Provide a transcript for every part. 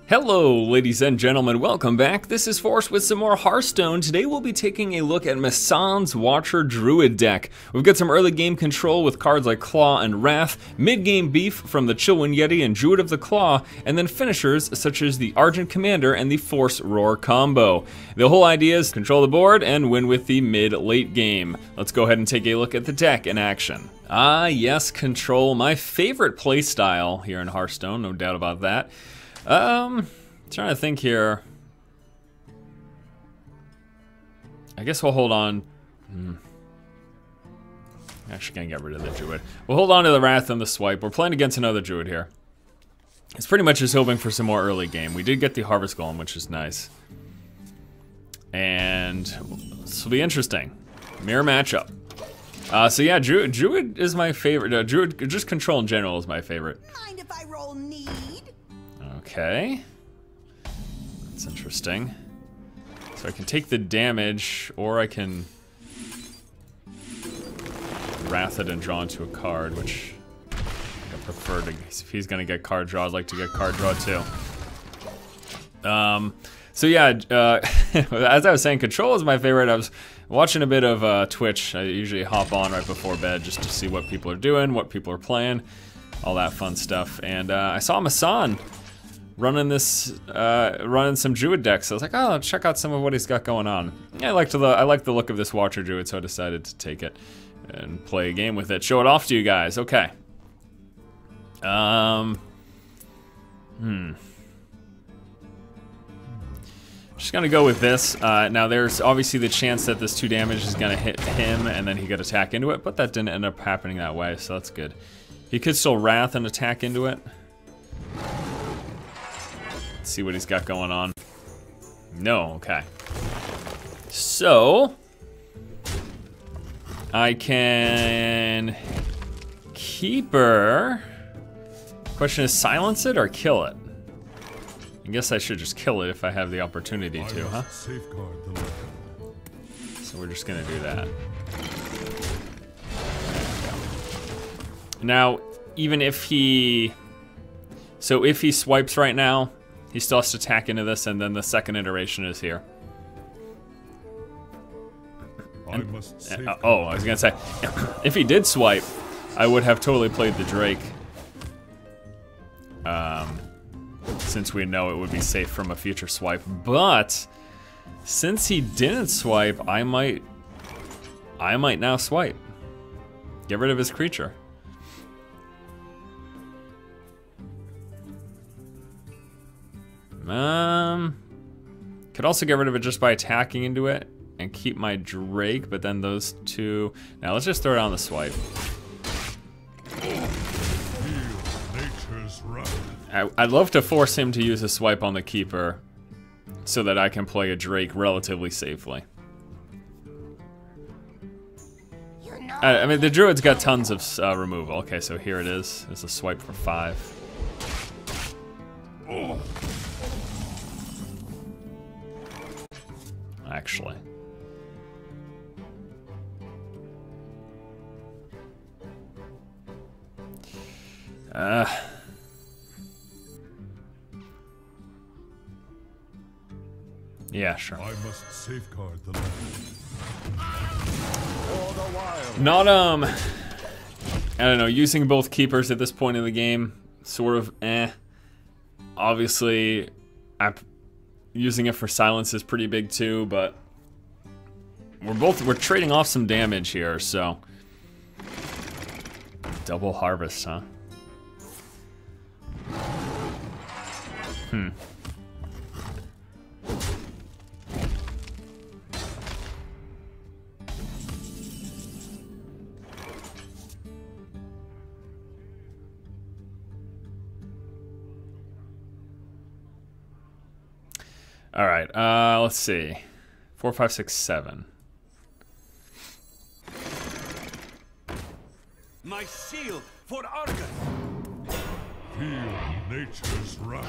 Hello ladies and gentlemen, welcome back. This is Force with some more Hearthstone. Today we'll be taking a look at MaSsan's Watcher Druid deck. We've got some early game control with cards like Claw and Wrath, mid-game beef from the Chillwind Yeti and Druid of the Claw, and then finishers such as the Argent Commander and the Force Roar combo. The whole idea is control the board and win with the mid-late game. Let's go ahead and take a look at the deck in action. Ah yes, control, my favorite playstyle here in Hearthstone, no doubt about that. Trying to think here. I guess we'll hold on. Actually gonna get rid of the Druid. We'll hold on to the Wrath and the Swipe. We're playing against another Druid here. It's pretty much just hoping for some more early game. We did get the Harvest Golem, which is nice. And this will be interesting. Mirror matchup. So yeah, Druid is my favorite. Druid, just control in general is my favorite. Mind if I roll need? Okay. That's interesting. So I can take the damage, or I can Wrath it and draw into a card, which I prefer to. If he's gonna get card draw, I'd like to get card draw too. So yeah, as I was saying, control is my favorite. I was watching a bit of Twitch. I usually hop on right before bed just to see what people are doing, what people are playing, all that fun stuff. And I saw MaSsan running some Druid decks. So I was like, oh, check out some of what he's got going on. Yeah, I like the look of this Watcher Druid, so I decided to take it and play a game with it. Show it off to you guys. Okay. Just gonna go with this. Now there's obviously the chance that this 2 damage is gonna hit him and then he could attack into it, but that didn't end up happening that way, so that's good. He could still Wrath and attack into it. Let's see what he's got going on. No, okay. So I can keep her. Question is, silence it or kill it? I guess I should just kill it if I have the opportunity to, huh? So we're just gonna do that. Now, even if he... So if he swipes right now, he still has to attack into this, and then the second iteration is here. And, oh, I was gonna say, if he did swipe, I would have totally played the Drake. Since we know it would be safe from a future swipe. But since he didn't swipe, I might now swipe. Get rid of his creature. Could also get rid of it just by attacking into it and keep my Drake, but then those two. Now let's just throw it on the swipe. I'd love to force him to use a swipe on the keeper so that I can play a Drake relatively safely. I mean, the Druid's got tons of removal. Okay, so here it is. It's a swipe for 5. Actually. Yeah, sure. I must safeguard the land. Not I don't know, using both keepers at this point in the game, sort of Obviously, using it for silence is pretty big too, but we're trading off some damage here, so double harvest, huh? All right, let's see. 4, 5, 6, 7. My shield for Argent. Feel nature's wrath.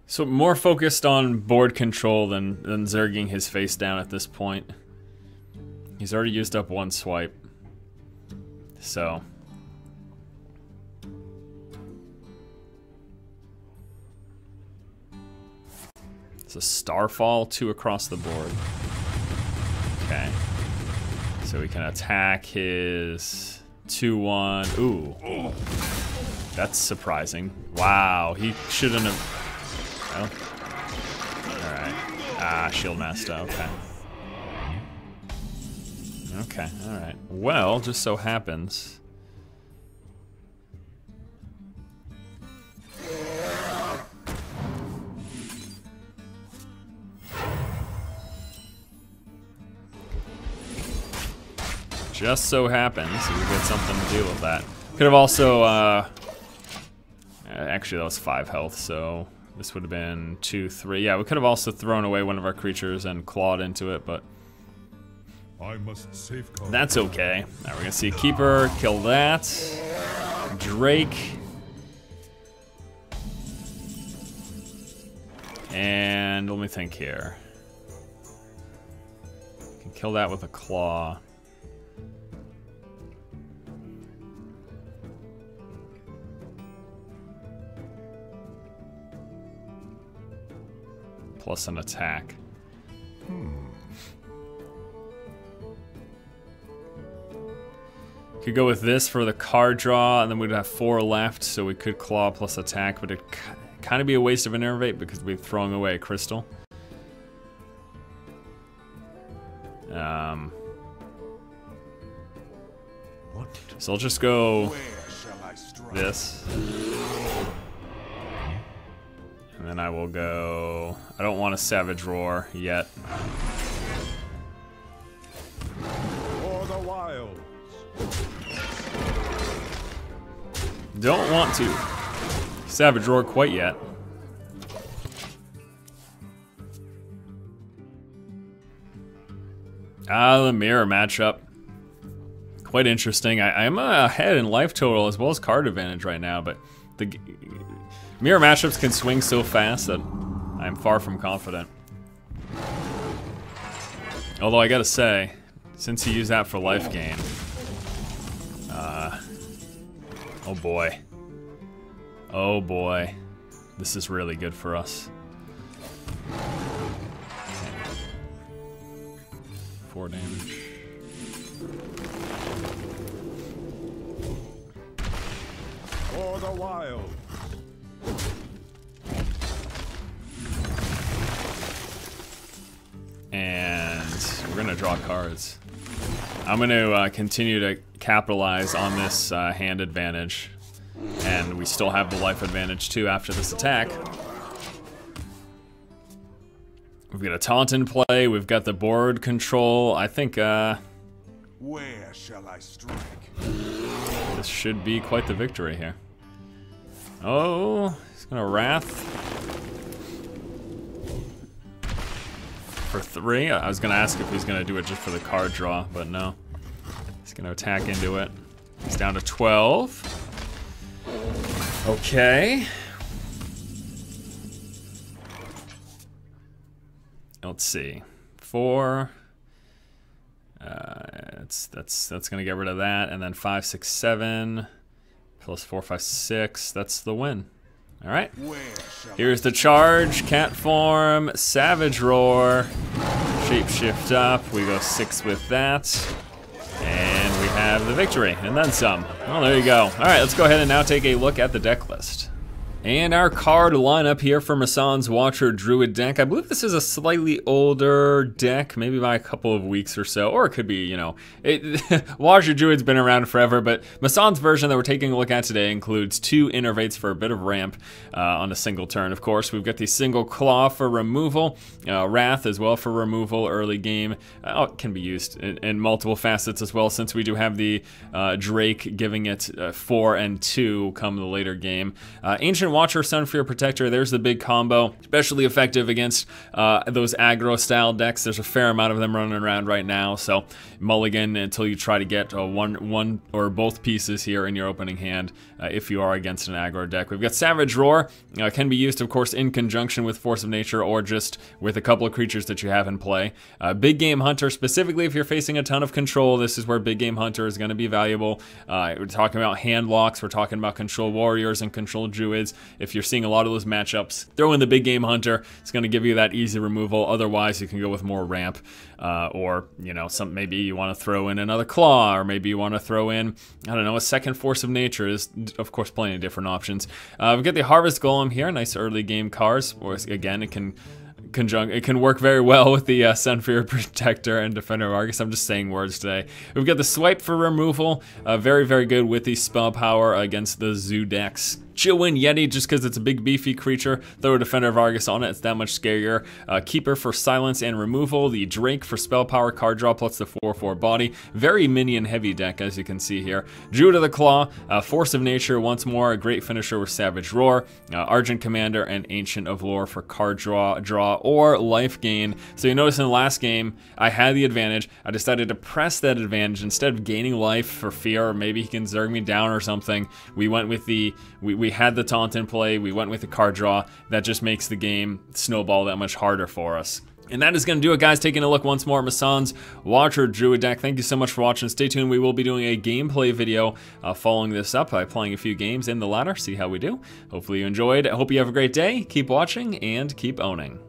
So more focused on board control than zerging his face down at this point. He's already used up 1 swipe. So It's a Starfall, 2 across the board. Okay. So we can attack his 2/1. Ooh. That's surprising. Wow, he shouldn't have. Oh. Alright. Ah, Shield Master, okay. Okay, alright. Well, just so happens. Just so happens we get something to deal with that. Could have also, actually that was 5 health, so this would have been 2, 3. Yeah, we could have also thrown away one of our creatures and clawed into it, but I must safeguard. that's okay. Now we're gonna see Keeper, kill that. Drake. And let me think here. Can kill that with a claw. Plus an attack. Could go with this for the card draw, and then we'd have 4 left, so we could claw plus attack, but it'd kind of be a waste of an Innervate because we'd be throwing away a crystal. So I'll just go this. And then I will go... I don't want a Savage Roar yet. For the wilds. Don't want to Savage Roar quite yet. The mirror matchup. Quite interesting. I am ahead in life total as well as card advantage right now, but the mirror matchups can swing so fast that I'm far from confident. Although I gotta say, since he used that for life gain, oh boy. Oh boy. This is really good for us. 4 damage. For the wild. And we're gonna draw cards. I'm gonna continue to capitalize on this hand advantage. And we still have the life advantage too after this attack. We've got a taunt in play, we've got the board control. I think Where shall I strike? this should be quite the victory here. Oh, he's gonna Wrath. For 3, I was gonna ask if he's gonna do it just for the card draw, but no. He's gonna attack into it. He's down to 12. Okay. Let's see. 4. That's gonna get rid of that, and then 5, 6, 7 plus 4, 5, 6. That's the win. All right. Here's the charge. Cat form. Savage Roar. Shapeshift up. We go 6 with that. And we have the victory, and then some. Well, there you go. All right, let's go ahead and now take a look at the deck list. And our card lineup here for MaSsan's Watcher Druid deck. I believe this is a slightly older deck, maybe by a couple of weeks or so, or it could be, you know, Watcher Druid's been around forever, but MaSsan's version that we're taking a look at today includes 2 Innervates for a bit of ramp on a single turn, of course. We've got the single Claw for removal, Wrath as well for removal early game. It can be used in multiple facets as well, since we do have the Drake giving it 4 and 2 come the later game. Ancient Watcher, Sunfury Protector, there's the big combo. Especially effective against those aggro style decks. There's a fair amount of them running around right now, so mulligan until you try to get one or both pieces here in your opening hand if you are against an aggro deck. We've got Savage Roar, can be used of course in conjunction with Force of Nature or just with a couple of creatures that you have in play. Big Game Hunter, specifically if you're facing a ton of control, this is where Big Game Hunter is going to be valuable. We're talking about hand locks, we're talking about control warriors and control druids. If you're seeing a lot of those matchups, throw in the big game hunter. It's going to give you that easy removal. Otherwise, you can go with more ramp, or you know, maybe you want to throw in another claw, or maybe you want to throw in, I don't know, a second Force of Nature. There's of course plenty of different options. We've got the Harvest Golem here, nice early game cards. Or again, it can work very well with the Sunfury Protector and Defender of Argus. I'm just saying words today. We've got the Swipe for removal, very, very good with the spell power against the Zoo decks. Chillwind Yeti, just because it's a big beefy creature, throw a Defender of Argus on it, it's that much scarier. Keeper for silence and removal, the Drake for spell power, card draw plus the 4/4 body. Very minion heavy deck, as you can see here. Druid of the Claw, Force of Nature once more, a great finisher with Savage Roar, Argent Commander, and Ancient of Lore for card draw or life gain. So you notice in the last game, I had the advantage. I decided to press that advantage instead of gaining life for fear, or maybe he can zerg me down or something. We went with the, we had the taunt in play, we went with the card draw. That just makes the game snowball that much harder for us. And that is going to do it, guys. Taking a look once more at MaSsan's Watcher Druid deck. Thank you so much for watching. Stay tuned. We will be doing a gameplay video following this up by playing a few games in the ladder. See how we do. Hopefully you enjoyed. I hope you have a great day. Keep watching and keep owning.